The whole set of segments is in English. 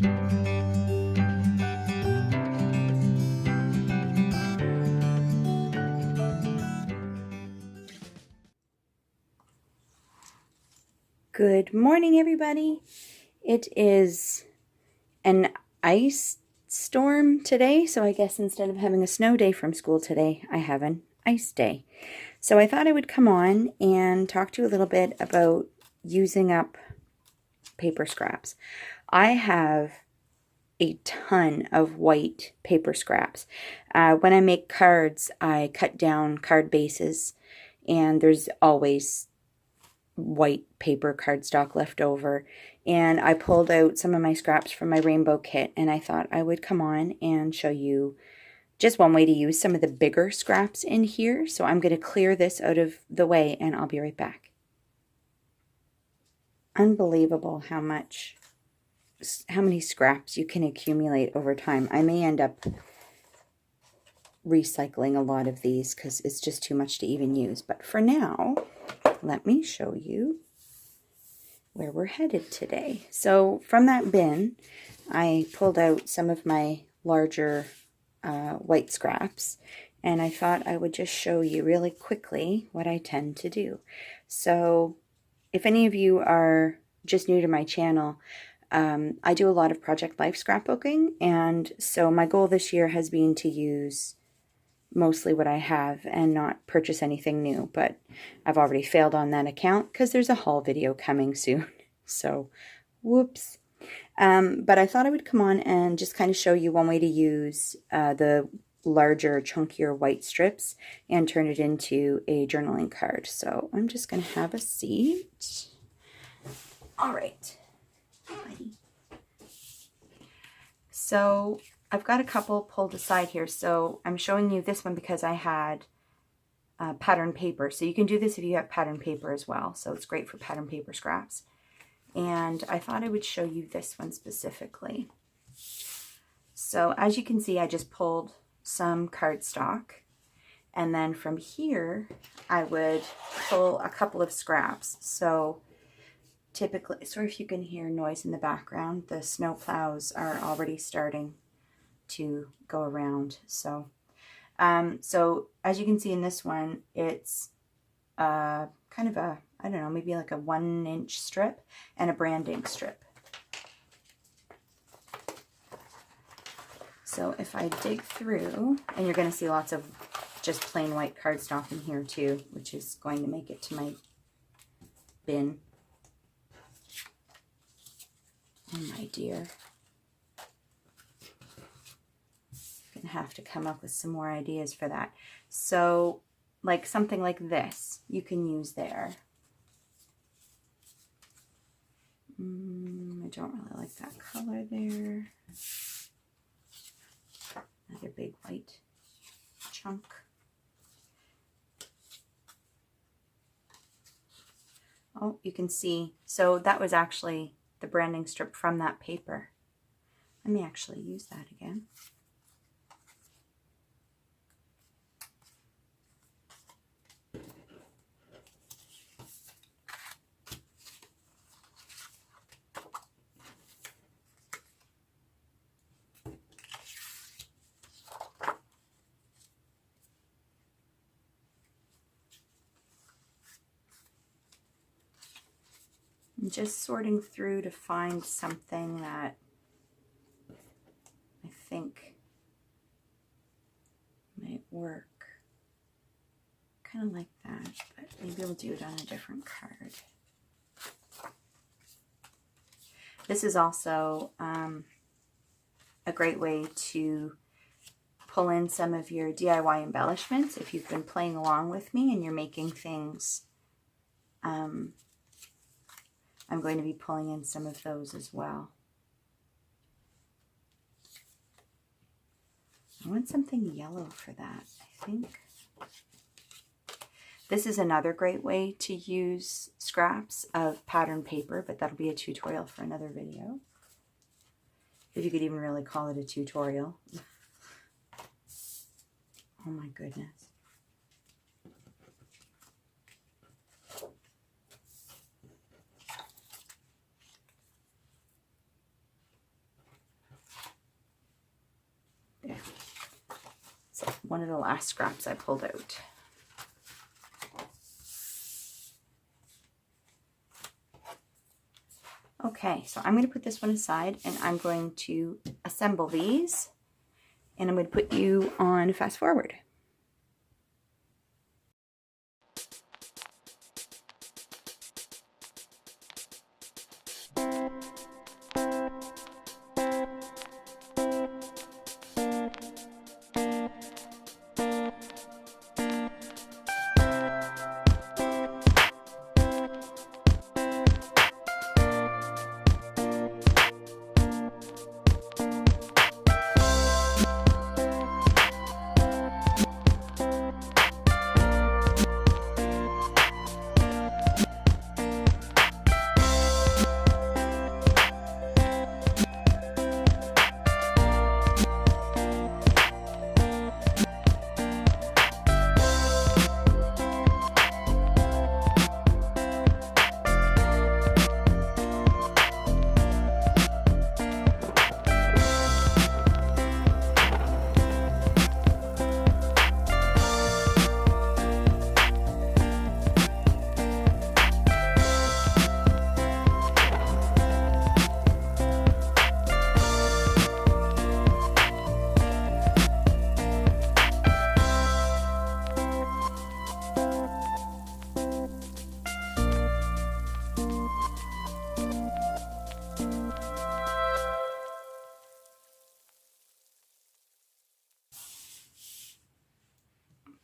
Good morning, everybody. It is an ice storm today, so I guess instead of having a snow day from school today, I have an ice day. So I thought I would come on and talk to you a little bit about using up paper scraps. I have a ton of white paper scraps. When I make cards, I cut down card bases, and there's always white paper cardstock left over, and I pulled out some of my scraps from my rainbow kit, and I thought I would come on and show you just one way to use some of the bigger scraps in here. So I'm going to clear this out of the way and I'll be right back. Unbelievable how many scraps you can accumulate over time. I may end up recycling a lot of these because it's just too much to even use, but for now, let me show you where we're headed today. So from that bin, I pulled out some of my larger white scraps, and I thought I would just show you really quickly what I tend to do. So if any of you are just new to my channel, I do a lot of Project Life scrapbooking, and so my goal this year has been to use mostly what I have and not purchase anything new, but I've already failed on that account because there's a haul video coming soon. So, whoops. But I thought I would come on and just kind of show you one way to use the larger, chunkier white strips and turn it into a journaling card. So I'm just going to have a seat. All right. So I've got a couple pulled aside here. So I'm showing you this one because I had pattern paper. So you can do this if you have pattern paper as well. So it's great for pattern paper scraps. And I thought I would show you this one specifically. So as you can see, I just pulled some cardstock. And then from here, I would pull a couple of scraps. So typically, sorry if you can hear noise in the background, the snow plows are already starting to go around. So so as you can see in this one, it's kind of a, I don't know, maybe like a 1-inch strip and a branding strip. So if I dig through, and you're going to see lots of just plain white cardstock in here too, which is going to make it to my bin. Oh my dear. Have to come up with some more ideas for that. So like something like this you can use there. I don't really like that color there. Another big white chunk. Oh, you can see, so that was actually the branding strip from that paper. Let me actually use that again. I'm just sorting through to find something that I think might work. Kind of like that, but maybe we'll do it on a different card. This is also a great way to pull in some of your DIY embellishments if you've been playing along with me and you're making things. I'm going to be pulling in some of those as well. I want something yellow for that, I think. This is another great way to use scraps of pattern paper, but that'll be a tutorial for another video. If you could even really call it a tutorial. Oh my goodness. one of the last scraps I pulled out. Okay, so I'm going to put this one aside and I'm going to assemble these, and I'm going to put you on fast forward.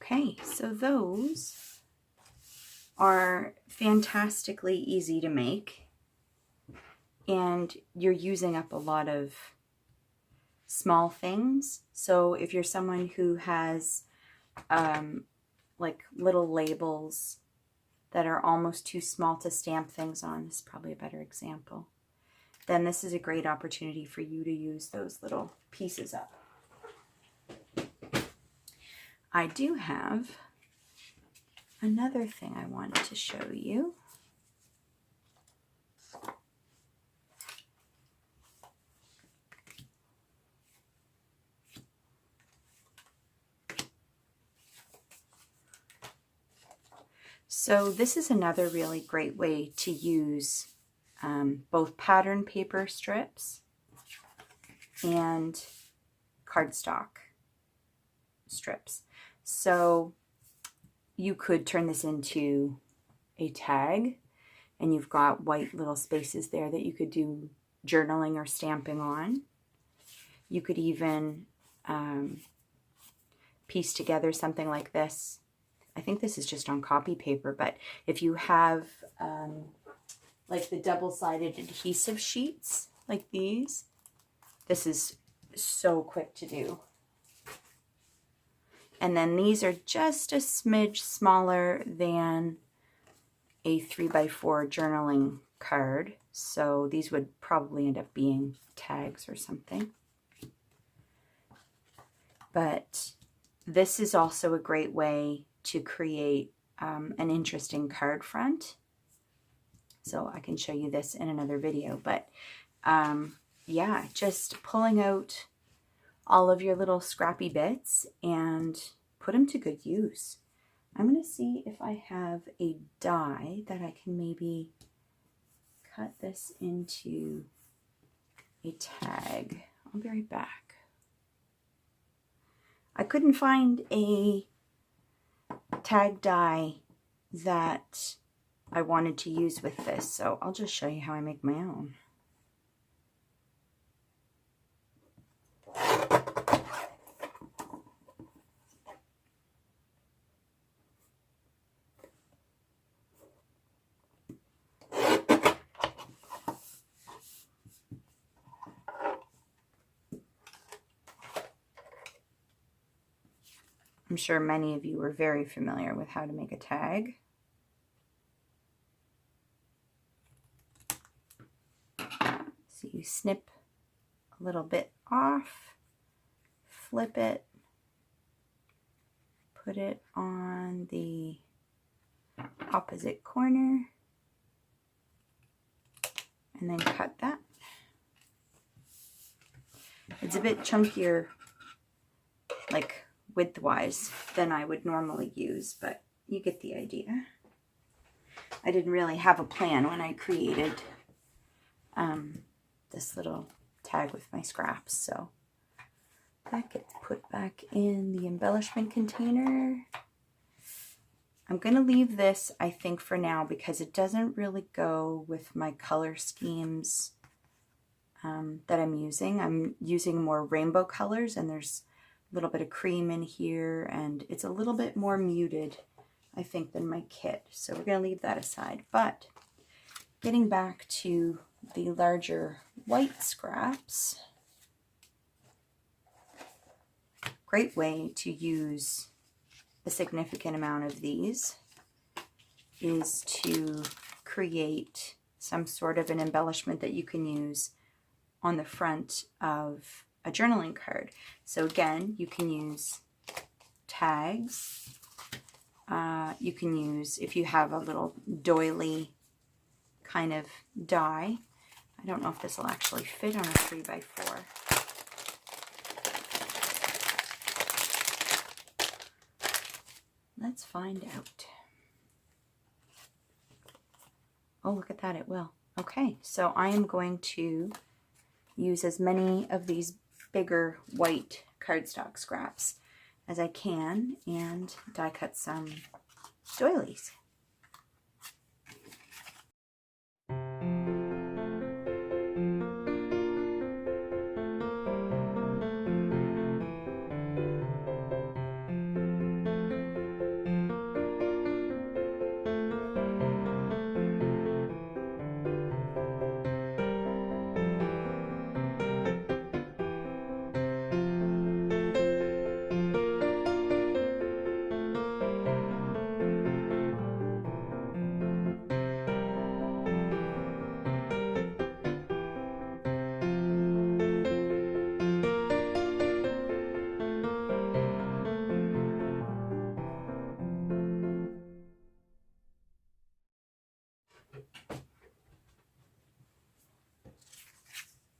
Okay, so those are fantastically easy to make, and you're using up a lot of small things. So if you're someone who has like little labels that are almost too small to stamp things on, this is probably a better example, then this is a great opportunity for you to use those little pieces up. I do have another thing I wanted to show you. So this is another really great way to use both pattern paper strips and cardstock strips. So you could turn this into a tag, and you've got white little spaces there that you could do journaling or stamping on. You could even piece together something like this. I think this is just on copy paper, but if you have like the double-sided adhesive sheets like these, this is so quick to do. And then these are just a smidge smaller than a 3x4 journaling card. So these would probably end up being tags or something. But this is also a great way to create an interesting card front. So I can show you this in another video. But yeah, just pulling out all of your little scrappy bits and put them to good use. I'm going to see if I have a die that I can maybe cut this into a tag. I'll be right back. I couldn't find a tag die that I wanted to use with this, so I'll just show you how I make my own. I'm sure many of you are very familiar with how to make a tag. So you snip a little bit off, flip it, put it on the opposite corner, and then cut that. It's a bit chunkier, like widthwise than I would normally use, but you get the idea. I didn't really have a plan when I created this little tag with my scraps, so that gets put back in the embellishment container. I'm going to leave this, I think, for now because it doesn't really go with my color schemes that I'm using. I'm using more rainbow colors, and there's a little bit of cream in here, and it's a little bit more muted, I think, than my kit. So we're going to leave that aside. But getting back to the larger white scraps, great way to use a significant amount of these is to create some sort of an embellishment that you can use on the front of a journaling card. So again, you can use tags. You can use, if you have a little doily kind of die. I don't know if this will actually fit on a 3x4. Let's find out. Oh, look at that, it will. Okay, so I am going to use as many of these bigger white cardstock scraps as I can and die cut some doilies.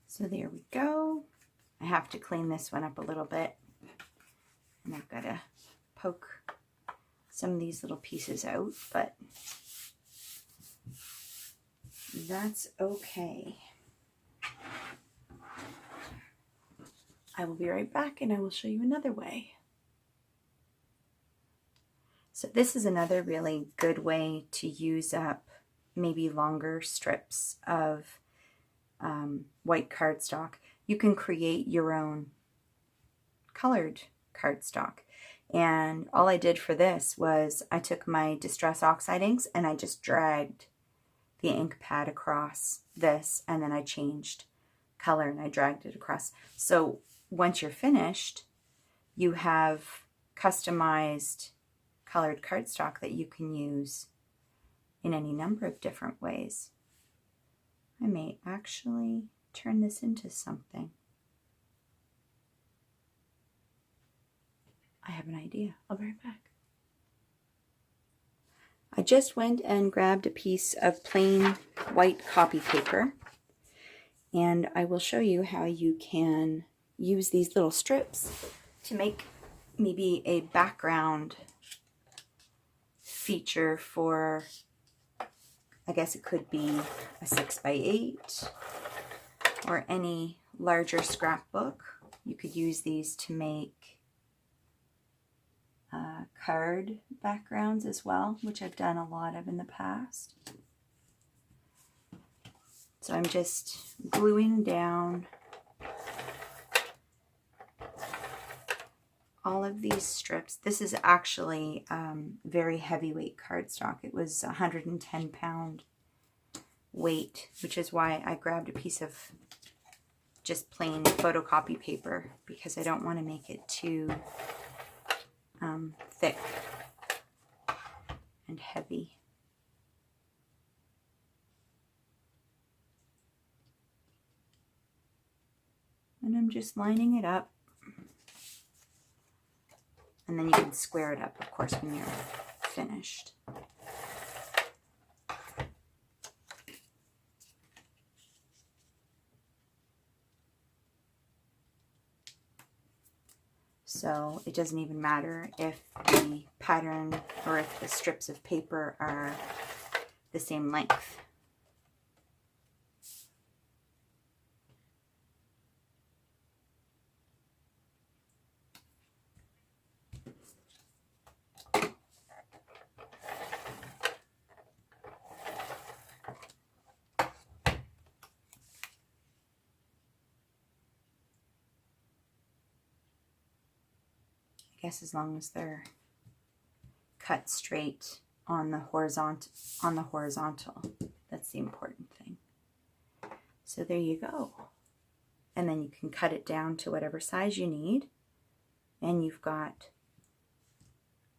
So there we go. I have to clean this one up a little bit. And I've got to poke some of these little pieces out, but that's okay. I will be right back and I will show you another way. So this is another really good way to use up maybe longer strips of white cardstock. You can create your own colored cardstock. And all I did for this was I took my Distress Oxide inks and I just dragged the ink pad across this, and then I changed color and I dragged it across. So once you're finished, you have customized colored cardstock that you can use in any number of different ways. I may actually turn this into something. I have an idea. I'll be right back. I just went and grabbed a piece of plain white copy paper, and I will show you how you can use these little strips to make maybe a background feature for, I guess it could be a 6x8 or any larger scrapbook. You could use these to make card backgrounds as well, which I've done a lot of in the past. So I'm just gluing down all of these strips. This is actually very heavyweight cardstock. It was 110-pound weight, which is why I grabbed a piece of just plain photocopy paper, because I don't want to make it too thick and heavy. And I'm just lining it up. And then you can square it up, of course, when you're finished. So it doesn't even matter if the pattern or if the strips of paper are the same length. I guess as long as they're cut straight on the horizontal. That's the important thing. So there you go. And then you can cut it down to whatever size you need. And you've got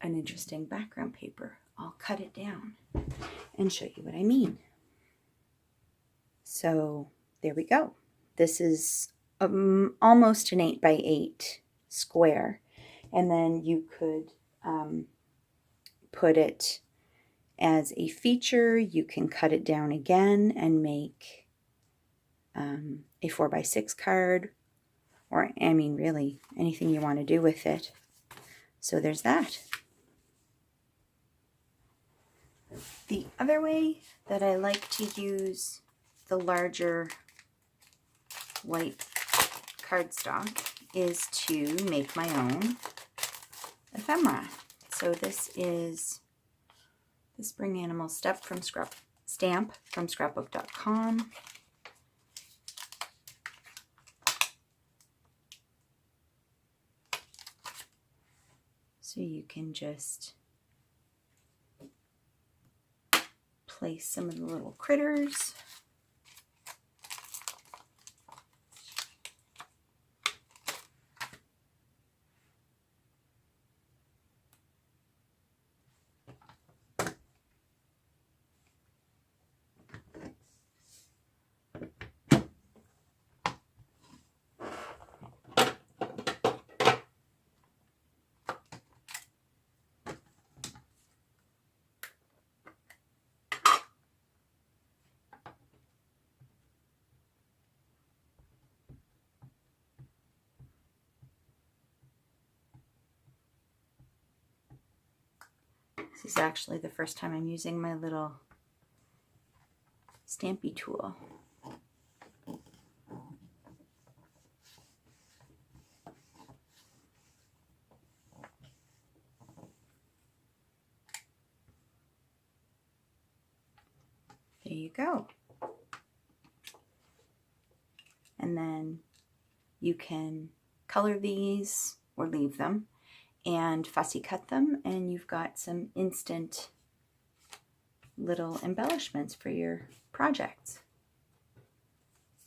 an interesting background paper. I'll cut it down and show you what I mean. So there we go. This is almost an 8x8 square. And then you could put it as a feature. You can cut it down again and make a 4x6 card, or I mean really anything you want to do with it. So there's that. The other way that I like to use the larger white cardstock is to make my own ephemera. So this is the Spring Animal Stamp from scrapbook.com. So you can just place some of the little critters. This is actually the first time I'm using my little stampy tool. There you go. And then you can color these or leave them and fussy cut them, and you've got some instant little embellishments for your projects.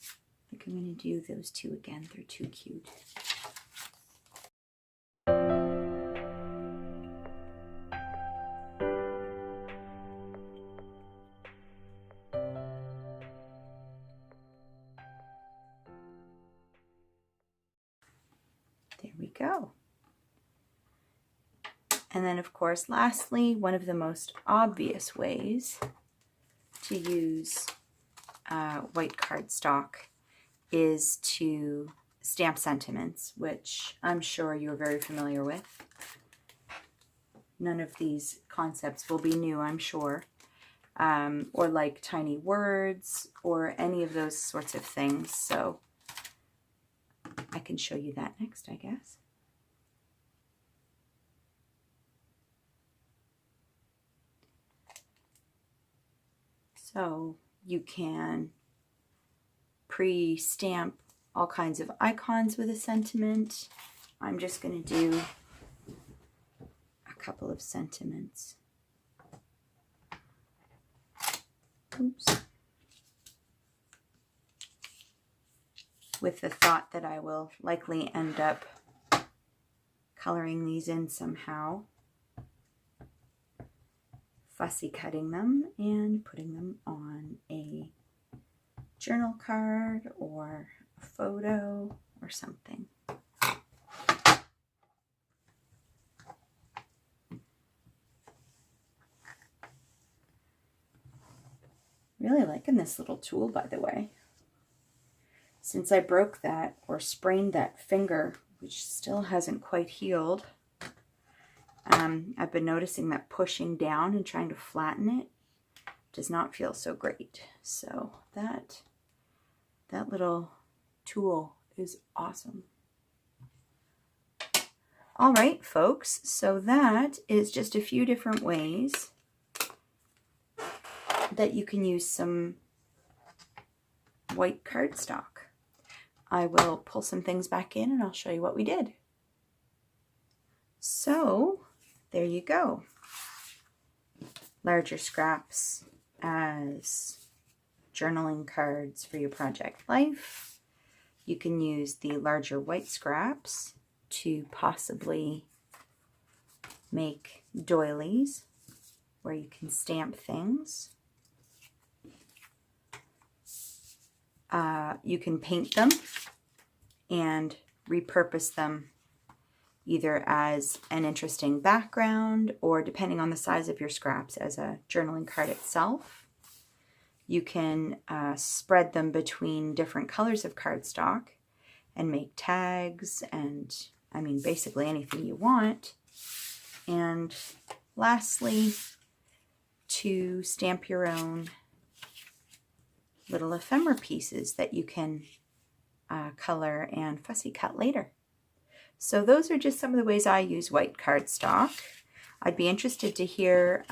I think I'm going to do those two again. They're too cute. There we go. And then, of course, lastly, one of the most obvious ways to use white cardstock is to stamp sentiments, which I'm sure you're very familiar with. None of these concepts will be new, I'm sure. Or like tiny words or any of those sorts of things. So I can show you that next, I guess. So you can pre-stamp all kinds of icons with a sentiment. I'm just going to do a couple of sentiments. Oops. With the thought that I will likely end up coloring these in somehow. Fussy cutting them and putting them on a journal card or a photo or something. Really liking this little tool, by the way. Since I broke that or sprained that finger which still hasn't quite healed. I've been noticing that pushing down and trying to flatten it does not feel so great. So that little tool is awesome. All right, folks, so that is just a few different ways that you can use some white cardstock. I will pull some things back in and I'll show you what we did. So there you go. Larger scraps as journaling cards for your project life. You can use the larger white scraps to possibly make doilies where you can stamp things. You can paint them and repurpose them either as an interesting background or, depending on the size of your scraps, as a journaling card itself. You can spread them between different colors of cardstock and make tags and, I mean, basically anything you want. And lastly, to stamp your own little ephemera pieces that you can color and fussy cut later. So those are just some of the ways I use white cardstock. I'd be interested to hear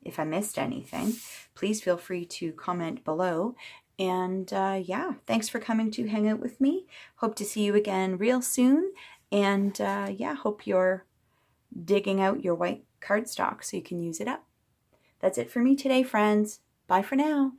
if I missed anything. Please feel free to comment below. And yeah, thanks for coming to hang out with me. Hope to see you again real soon. And yeah, hope you're digging out your white cardstock so you can use it up. That's it for me today, friends. Bye for now.